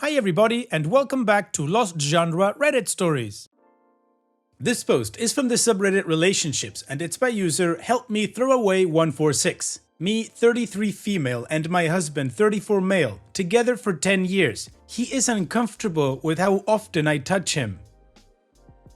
Hi everybody and welcome back to Lost Genre Reddit Stories. This post is from the subreddit Relationships and it's by user HelpMeThrowAway146. Me, 33 female, and my husband, 34 male, together for 10 years. He is uncomfortable with how often I touch him.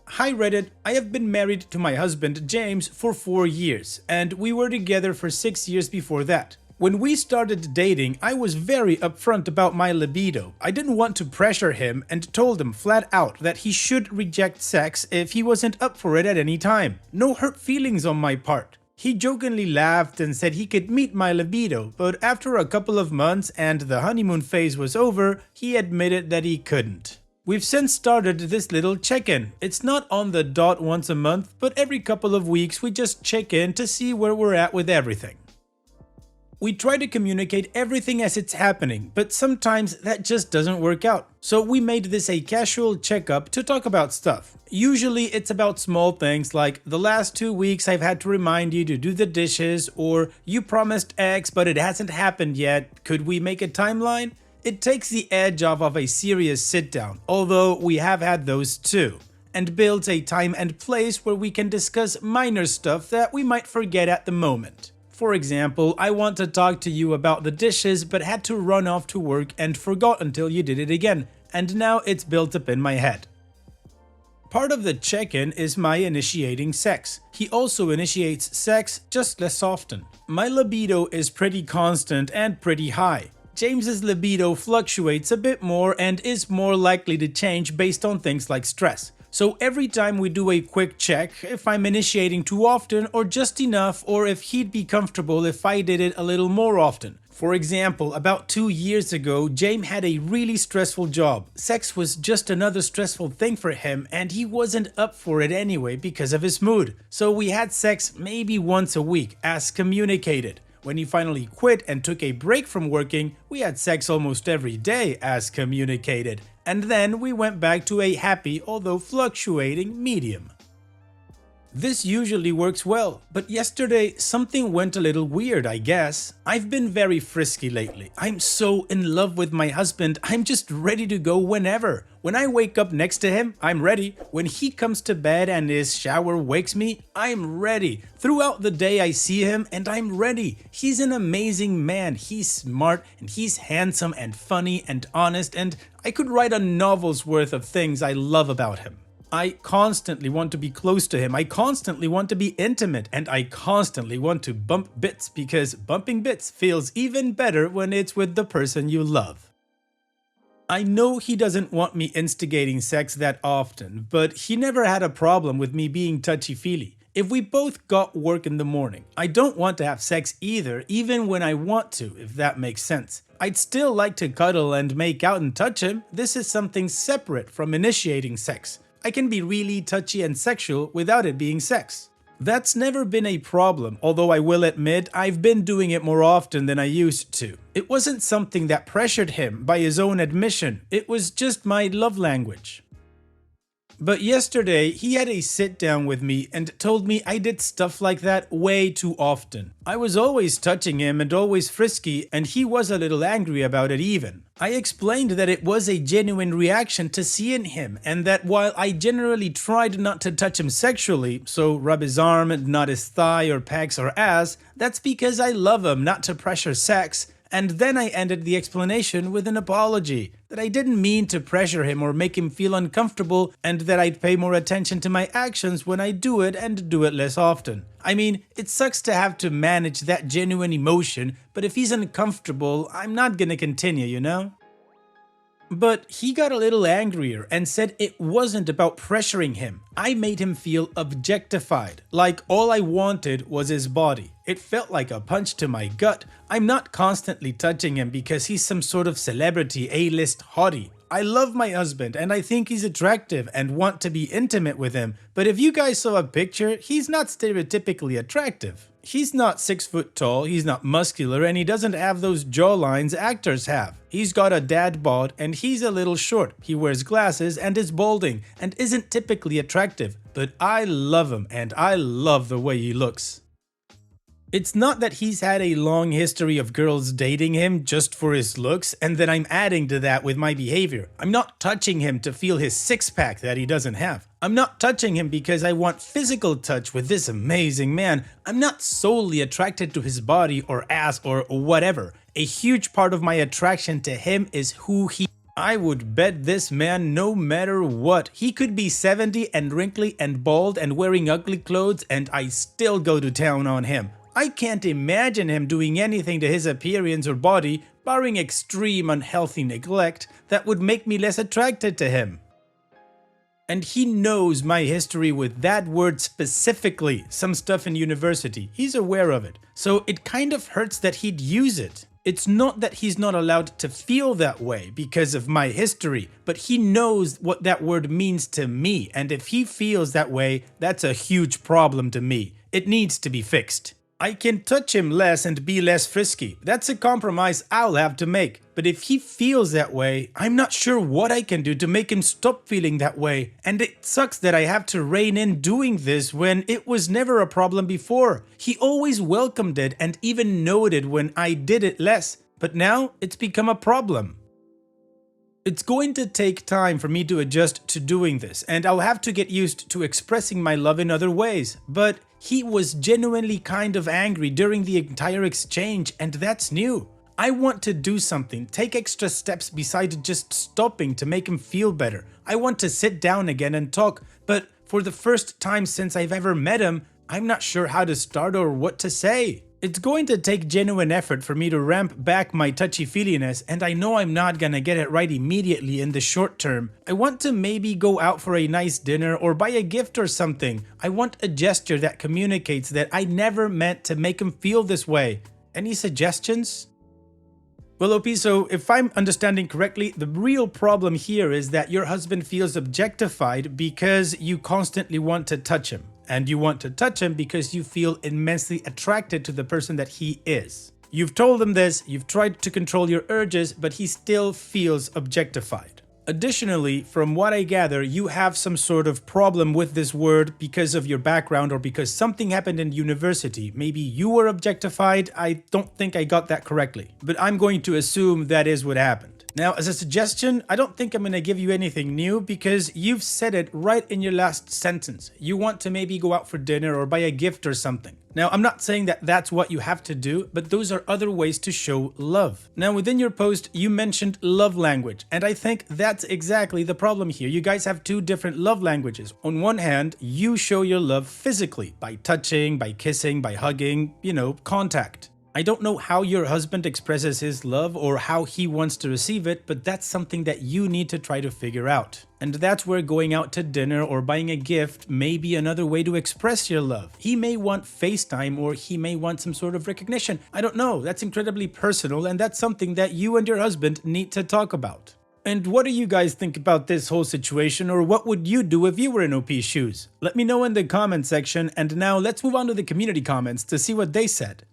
Hi Reddit, I have been married to my husband James for 4 years, and we were together for 6 years before that. When we started dating, I was very upfront about my libido. I didn't want to pressure him and told him flat out that he should reject sex if he wasn't up for it at any time. No hurt feelings on my part. He jokingly laughed and said he could meet my libido, but after a couple of months and the honeymoon phase was over, he admitted that he couldn't. We've since started this little check-in. It's not on the dot once a month, but every couple of weeks we just check in to see where we're at with everything. We try to communicate everything as it's happening, but sometimes that just doesn't work out. So we made this a casual checkup to talk about stuff. Usually it's about small things like the last 2 weeks I've had to remind you to do the dishes, or you promised X but it hasn't happened yet, could we make a timeline? It takes the edge off of a serious sit down, although we have had those too, and builds a time and place where we can discuss minor stuff that we might forget at the moment. For example, I want to talk to you about the dishes but had to run off to work and forgot until you did it again, and now it's built up in my head. Part of the check-in is my initiating sex. He also initiates sex, just less often. My libido is pretty constant and pretty high. James's libido fluctuates a bit more and is more likely to change based on things like stress. So every time we do a quick check, if I'm initiating too often or just enough, or if he'd be comfortable if I did it a little more often. For example, about 2 years ago, James had a really stressful job. Sex was just another stressful thing for him and he wasn't up for it anyway because of his mood. So we had sex maybe once a week, as communicated. When he finally quit and took a break from working, we had sex almost every day, as communicated. And then we went back to a happy, although fluctuating, medium. This usually works well, but yesterday something went a little weird, I guess. I've been very frisky lately. I'm so in love with my husband, I'm just ready to go whenever. When I wake up next to him, I'm ready. When he comes to bed and his shower wakes me, I'm ready. Throughout the day I see him and I'm ready. He's an amazing man. He's smart and he's handsome and funny and honest, and I could write a novel's worth of things I love about him. I constantly want to be close to him, I constantly want to be intimate, and I constantly want to bump bits because bumping bits feels even better when it's with the person you love. I know he doesn't want me instigating sex that often, but he never had a problem with me being touchy-feely. If we both got work in the morning, I don't want to have sex either, even when I want to, if that makes sense. I'd still like to cuddle and make out and touch him. This is something separate from initiating sex. I can be really touchy and sexual without it being sex. That's never been a problem, although I will admit I've been doing it more often than I used to. It wasn't something that pressured him by his own admission, it was just my love language. But yesterday, he had a sit down with me and told me I did stuff like that way too often. I was always touching him and always frisky, and he was a little angry about it even. I explained that it was a genuine reaction to seeing him, and that while I generally tried not to touch him sexually, so rub his arm, not his thigh or pecs or ass, that's because I love him, not to pressure sex. And then I ended the explanation with an apology, that I didn't mean to pressure him or make him feel uncomfortable, and that I'd pay more attention to my actions when I do it and do it less often. I mean, it sucks to have to manage that genuine emotion, but if he's uncomfortable, I'm not gonna continue, you know? But he got a little angrier and said it wasn't about pressuring him. I made him feel objectified, like all I wanted was his body. It felt like a punch to my gut. I'm not constantly touching him because he's some sort of celebrity A-list hottie. I love my husband and I think he's attractive and want to be intimate with him, but if you guys saw a picture, he's not stereotypically attractive. He's not 6 foot tall, he's not muscular, and he doesn't have those jawlines actors have. He's got a dad bod and he's a little short. He wears glasses and is balding and isn't typically attractive, but I love him and I love the way he looks. It's not that he's had a long history of girls dating him just for his looks, and then I'm adding to that with my behavior. I'm not touching him to feel his six-pack that he doesn't have. I'm not touching him because I want physical touch with this amazing man. I'm not solely attracted to his body or ass or whatever. A huge part of my attraction to him is who he is. I would bet this man no matter what. He could be 70 and wrinkly and bald and wearing ugly clothes and I still go to town on him. I can't imagine him doing anything to his appearance or body, barring extreme unhealthy neglect, that would make me less attracted to him. And he knows my history with that word specifically, some stuff in university. He's aware of it. So it kind of hurts that he'd use it. It's not that he's not allowed to feel that way because of my history, but he knows what that word means to me. And if he feels that way, that's a huge problem to me. It needs to be fixed. I can touch him less and be less frisky. That's a compromise I'll have to make. But if he feels that way, I'm not sure what I can do to make him stop feeling that way. And it sucks that I have to rein in doing this when it was never a problem before. He always welcomed it and even noted when I did it less. But now it's become a problem. It's going to take time for me to adjust to doing this, and I'll have to get used to expressing my love in other ways. But he was genuinely kind of angry during the entire exchange, and that's new. I want to do something, take extra steps besides just stopping to make him feel better. I want to sit down again and talk, but for the first time since I've ever met him, I'm not sure how to start or what to say. It's going to take genuine effort for me to ramp back my touchy-feeliness, and I know I'm not gonna get it right immediately in the short term. I want to maybe go out for a nice dinner or buy a gift or something. I want a gesture that communicates that I never meant to make him feel this way. Any suggestions? Well, OP, so if I'm understanding correctly, the real problem here is that your husband feels objectified because you constantly want to touch him. And you want to touch him because you feel immensely attracted to the person that he is. You've told him this, you've tried to control your urges, but he still feels objectified. Additionally, from what I gather, you have some sort of problem with this word because of your background or because something happened in university. Maybe you were objectified. I don't think I got that correctly, but I'm going to assume that is what happened. Now, as a suggestion, I don't think I'm going to give you anything new because you've said it right in your last sentence. You want to maybe go out for dinner or buy a gift or something. Now, I'm not saying that that's what you have to do, but those are other ways to show love. Now, within your post, you mentioned love language, and I think that's exactly the problem here. You guys have two different love languages. On one hand, you show your love physically by touching, by kissing, by hugging, contact. I don't know how your husband expresses his love or how he wants to receive it, but that's something that you need to try to figure out. And that's where going out to dinner or buying a gift may be another way to express your love. He may want FaceTime or he may want some sort of recognition. I don't know. That's incredibly personal, and that's something that you and your husband need to talk about. And what do you guys think about this whole situation, or what would you do if you were in OP's shoes? Let me know in the comment section, and now let's move on to the community comments to see what they said.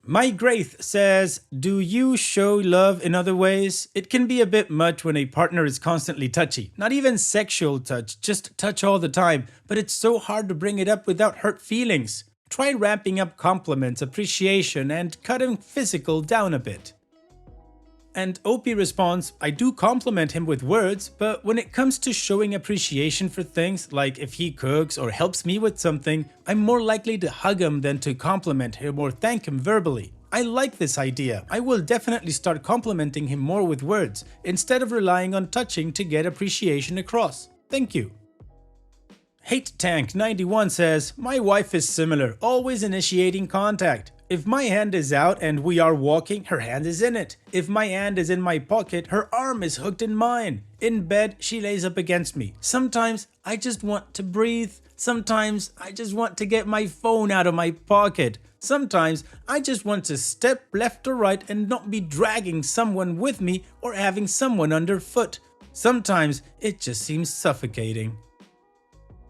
My Graith says, do you show love in other ways? It can be a bit much when a partner is constantly touchy. Not even sexual touch, just touch all the time. But it's so hard to bring it up without hurt feelings. Try ramping up compliments, appreciation, and cutting physical down a bit. And OP responds, I do compliment him with words, but when it comes to showing appreciation for things, like if he cooks or helps me with something, I'm more likely to hug him than to compliment him or thank him verbally. I like this idea. I will definitely start complimenting him more with words, instead of relying on touching to get appreciation across. Thank you. Hate Tank 91 says, my wife is similar, always initiating contact. If my hand is out and we are walking, her hand is in it. If my hand is in my pocket, her arm is hooked in mine. In bed, she lays up against me. Sometimes I just want to breathe. Sometimes I just want to get my phone out of my pocket. Sometimes I just want to step left or right and not be dragging someone with me or having someone underfoot. Sometimes it just seems suffocating.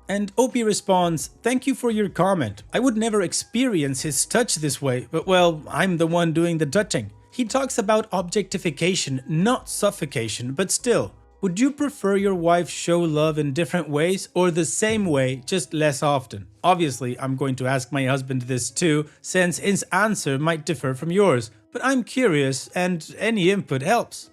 And OP responds, thank you for your comment. I would never experience his touch this way, but well, I'm the one doing the touching. He talks about objectification, not suffocation, but still. Would you prefer your wife show love in different ways or the same way, just less often? Obviously, I'm going to ask my husband this too, since his answer might differ from yours, but I'm curious and any input helps.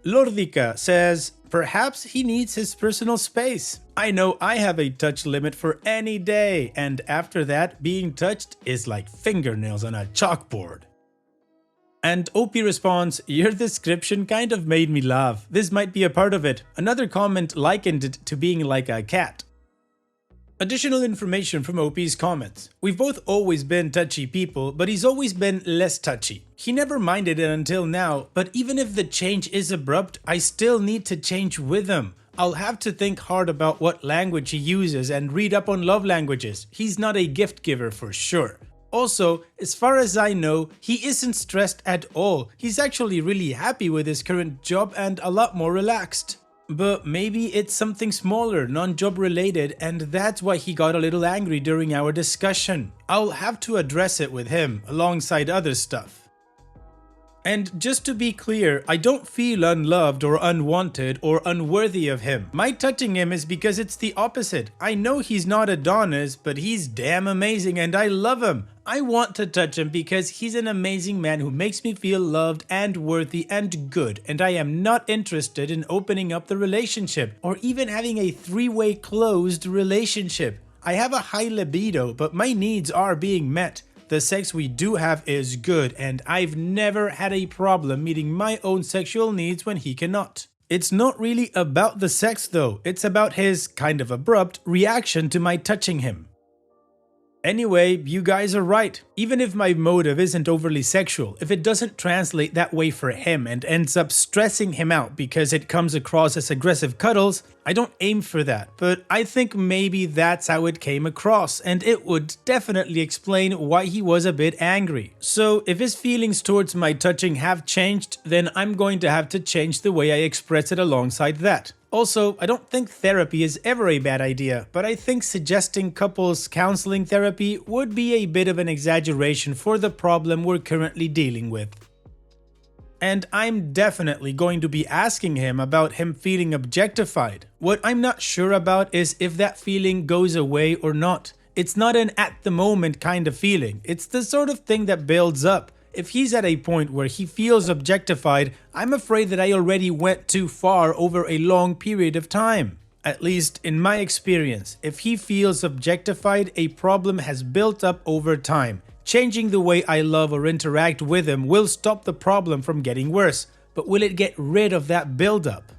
Lordica says, perhaps he needs his personal space. I know I have a touch limit for any day, and after that, being touched is like fingernails on a chalkboard. And OP responds, your description kind of made me laugh. This might be a part of it. Another comment likened it to being like a cat. Additional information from OP's comments. We've both always been touchy people, but he's always been less touchy. He never minded it until now, but even if the change is abrupt, I still need to change with him. I'll have to think hard about what language he uses and read up on love languages. He's not a gift giver for sure. Also, as far as I know, he isn't stressed at all. He's actually really happy with his current job and a lot more relaxed. But maybe it's something smaller, non-job related, and that's why he got a little angry during our discussion. I'll have to address it with him, alongside other stuff. And just to be clear, I don't feel unloved or unwanted or unworthy of him. My touching him is because it's the opposite. I know he's not Adonis, but he's damn amazing and I love him. I want to touch him because he's an amazing man who makes me feel loved and worthy and good, and I am not interested in opening up the relationship or even having a three-way closed relationship. I have a high libido, but my needs are being met. The sex we do have is good, and I've never had a problem meeting my own sexual needs when he cannot. It's not really about the sex though, it's about his kind of abrupt reaction to my touching him. Anyway, you guys are right. Even if my motive isn't overly sexual, if it doesn't translate that way for him and ends up stressing him out because it comes across as aggressive cuddles, I don't aim for that, but I think maybe that's how it came across, and it would definitely explain why he was a bit angry. So if his feelings towards my touching have changed, then I'm going to have to change the way I express it alongside that. Also, I don't think therapy is ever a bad idea, but I think suggesting couples counseling therapy would be a bit of an exaggeration for the problem we're currently dealing with. And I'm definitely going to be asking him about him feeling objectified. What I'm not sure about is if that feeling goes away or not. It's not an at the moment kind of feeling, it's the sort of thing that builds up. If he's at a point where he feels objectified, I'm afraid that I already went too far over a long period of time. At least in my experience, if he feels objectified, a problem has built up over time. Changing the way I love or interact with him will stop the problem from getting worse, but will it get rid of that buildup?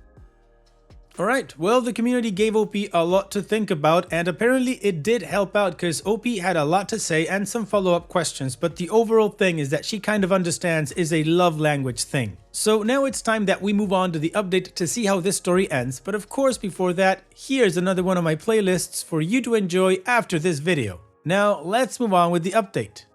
Alright, well, the community gave OP a lot to think about, and apparently it did help out because OP had a lot to say and some follow-up questions, but the overall thing is that she kind of understands is a love language thing. So now it's time that we move on to the update to see how this story ends, but of course before that, here's another one of my playlists for you to enjoy after this video. Now let's move on with the update.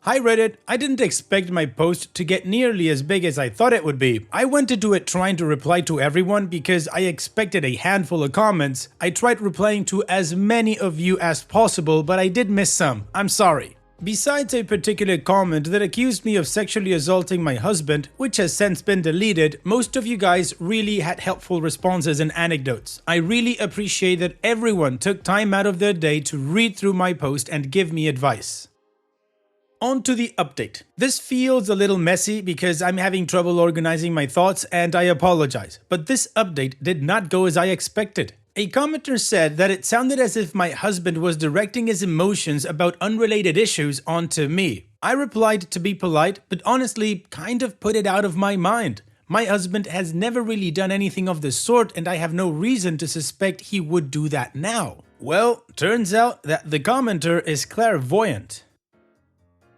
Hi Reddit, I didn't expect my post to get nearly as big as I thought it would be. I went into it trying to reply to everyone because I expected a handful of comments. I tried replying to as many of you as possible, but I did miss some. I'm sorry. Besides a particular comment that accused me of sexually assaulting my husband, which has since been deleted, most of you guys really had helpful responses and anecdotes. I really appreciate that everyone took time out of their day to read through my post and give me advice. On to the update. This feels a little messy because I'm having trouble organizing my thoughts and I apologize, but this update did not go as I expected. A commenter said that it sounded as if my husband was directing his emotions about unrelated issues onto me. I replied to be polite, but honestly kind of put it out of my mind. My husband has never really done anything of the sort and I have no reason to suspect he would do that now. Well, turns out that the commenter is clairvoyant.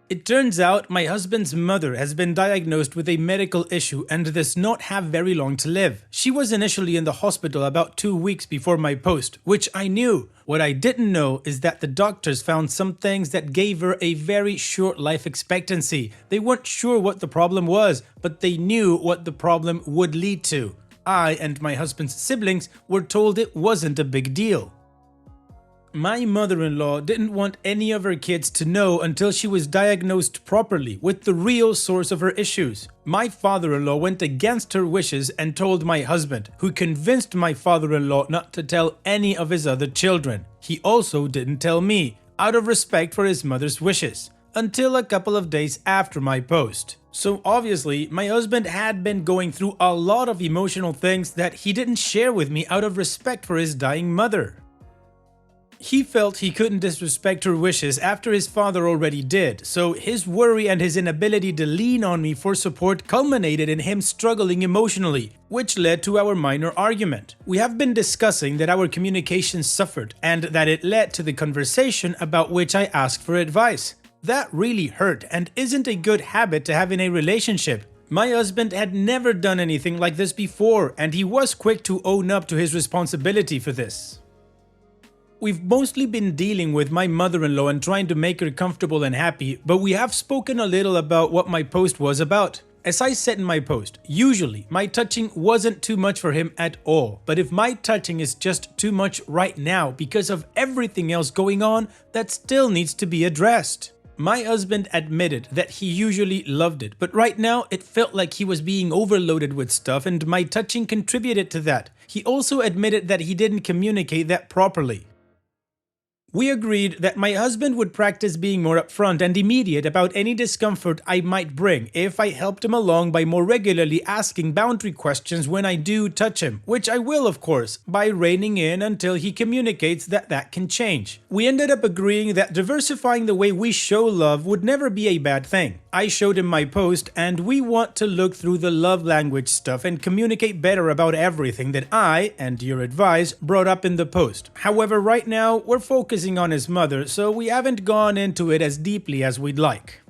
It turns out my husband's mother has been diagnosed with a medical issue and does not have very long to live. She was initially in the hospital about 2 weeks before my post, which I knew. What I didn't know is that the doctors found some things that gave her a very short life expectancy. They weren't sure what the problem was, but they knew what the problem would lead to. I and my husband's siblings were told it wasn't a big deal. My mother-in-law didn't want any of her kids to know until she was diagnosed properly with the real source of her issues. My father-in-law went against her wishes and told my husband, who convinced my father-in-law not to tell any of his other children. He also didn't tell me, out of respect for his mother's wishes, until a couple of days after my post. So obviously, my husband had been going through a lot of emotional things that he didn't share with me out of respect for his dying mother. He felt he couldn't disrespect her wishes after his father already did, so his worry and his inability to lean on me for support culminated in him struggling emotionally, which led to our minor argument. We have been discussing that our communication suffered and that it led to the conversation about which I asked for advice. That really hurt and isn't a good habit to have in a relationship. My husband had never done anything like this before, and he was quick to own up to his responsibility for this. We've mostly been dealing with my mother-in-law and trying to make her comfortable and happy, but we have spoken a little about what my post was about. As I said in my post, usually my touching wasn't too much for him at all, but if my touching is just too much right now because of everything else going on, that still needs to be addressed. My husband admitted that he usually loved it, but right now it felt like he was being overloaded with stuff and my touching contributed to that. He also admitted that he didn't communicate that properly. We agreed that my husband would practice being more upfront and immediate about any discomfort I might bring if I helped him along by more regularly asking boundary questions when I do touch him, which I will of course, by reining in until he communicates that that can change. We ended up agreeing that diversifying the way we show love would never be a bad thing. I showed him my post and we want to look through the love language stuff and communicate better about everything that I, and your advice, brought up in the post. However, right now we're focusing on his mother, so we haven't gone into it as deeply as we'd like.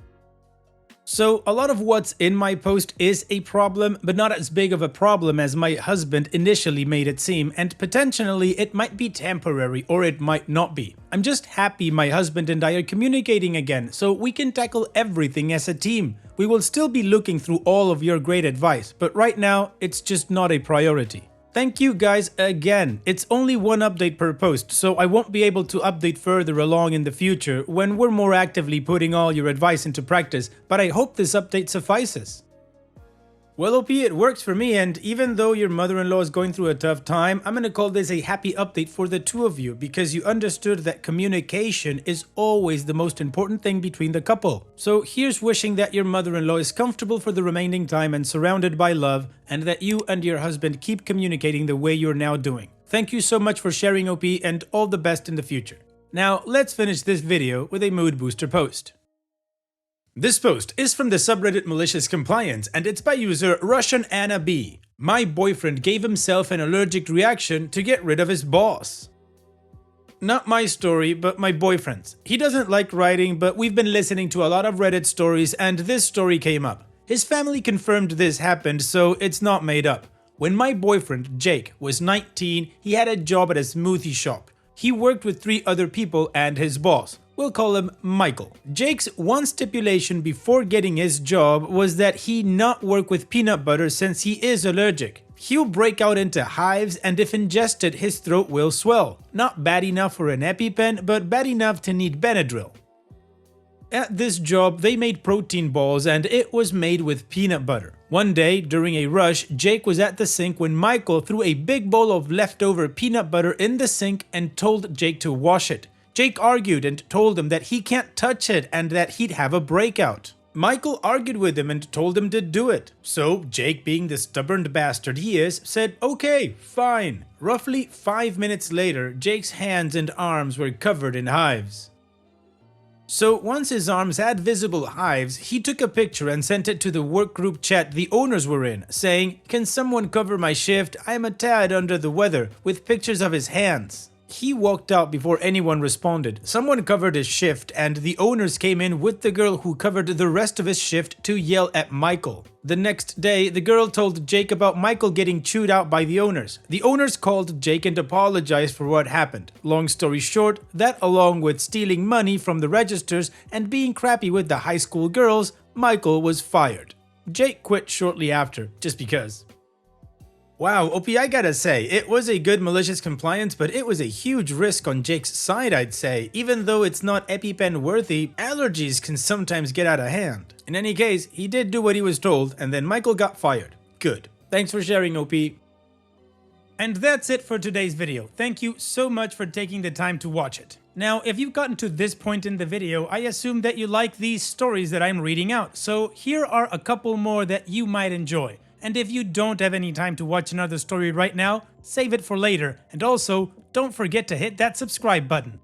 So a lot of what's in my post is a problem, but not as big of a problem as my husband initially made it seem, and potentially it might be temporary or it might not be. I'm just happy my husband and I are communicating again, so we can tackle everything as a team. We will still be looking through all of your great advice, but right now it's just not a priority. Thank you guys again. It's only one update per post, so I won't be able to update further along in the future when we're more actively putting all your advice into practice, but I hope this update suffices. Well, OP, it works for me, and even though your mother-in-law is going through a tough time, I'm gonna call this a happy update for the two of you because you understood that communication is always the most important thing between the couple. So here's wishing that your mother-in-law is comfortable for the remaining time and surrounded by love, and that you and your husband keep communicating the way you're now doing. Thank you so much for sharing, OP, and all the best in the future. Now, let's finish this video with a mood booster post. This post is from the subreddit Malicious Compliance and it's by user Russian Anna B. My boyfriend gave himself an allergic reaction to get rid of his boss. Not my story, but my boyfriend's. He doesn't like writing, but we've been listening to a lot of Reddit stories and this story came up. His family confirmed this happened, so it's not made up. When my boyfriend, Jake, was 19, he had a job at a smoothie shop. He worked with 3 other people and his boss. We'll call him Michael. Jake's one stipulation before getting his job was that he not work with peanut butter since he is allergic. He'll break out into hives and if ingested his throat will swell. Not bad enough for an EpiPen, but bad enough to need Benadryl. At this job, they made protein balls and it was made with peanut butter. One day, during a rush, Jake was at the sink when Michael threw a big bowl of leftover peanut butter in the sink and told Jake to wash it. Jake argued and told him that he can't touch it and that he'd have a breakout. Michael argued with him and told him to do it. So Jake, being the stubborn bastard he is, said okay, fine. Roughly 5 minutes later, Jake's hands and arms were covered in hives. So once his arms had visible hives, he took a picture and sent it to the work group chat the owners were in, saying, "Can someone cover my shift? I'm a tad under the weather," with pictures of his hands. He walked out before anyone responded. Someone covered his shift and the owners came in with the girl who covered the rest of his shift to yell at Michael. The next day, the girl told Jake about Michael getting chewed out by the owners. The owners called Jake and apologized for what happened. Long story short, that along with stealing money from the registers and being crappy with the high school girls, Michael was fired. Jake quit shortly after, just because. Wow, OP, I gotta say, it was a good malicious compliance, but it was a huge risk on Jake's side, I'd say. Even though it's not EpiPen worthy, allergies can sometimes get out of hand. In any case, he did do what he was told, and then Michael got fired. Good. Thanks for sharing, OP. And that's it for today's video. Thank you so much for taking the time to watch it. Now, if you've gotten to this point in the video, I assume that you like these stories that I'm reading out, so here are a couple more that you might enjoy. And if you don't have any time to watch another story right now, save it for later, and also, don't forget to hit that subscribe button.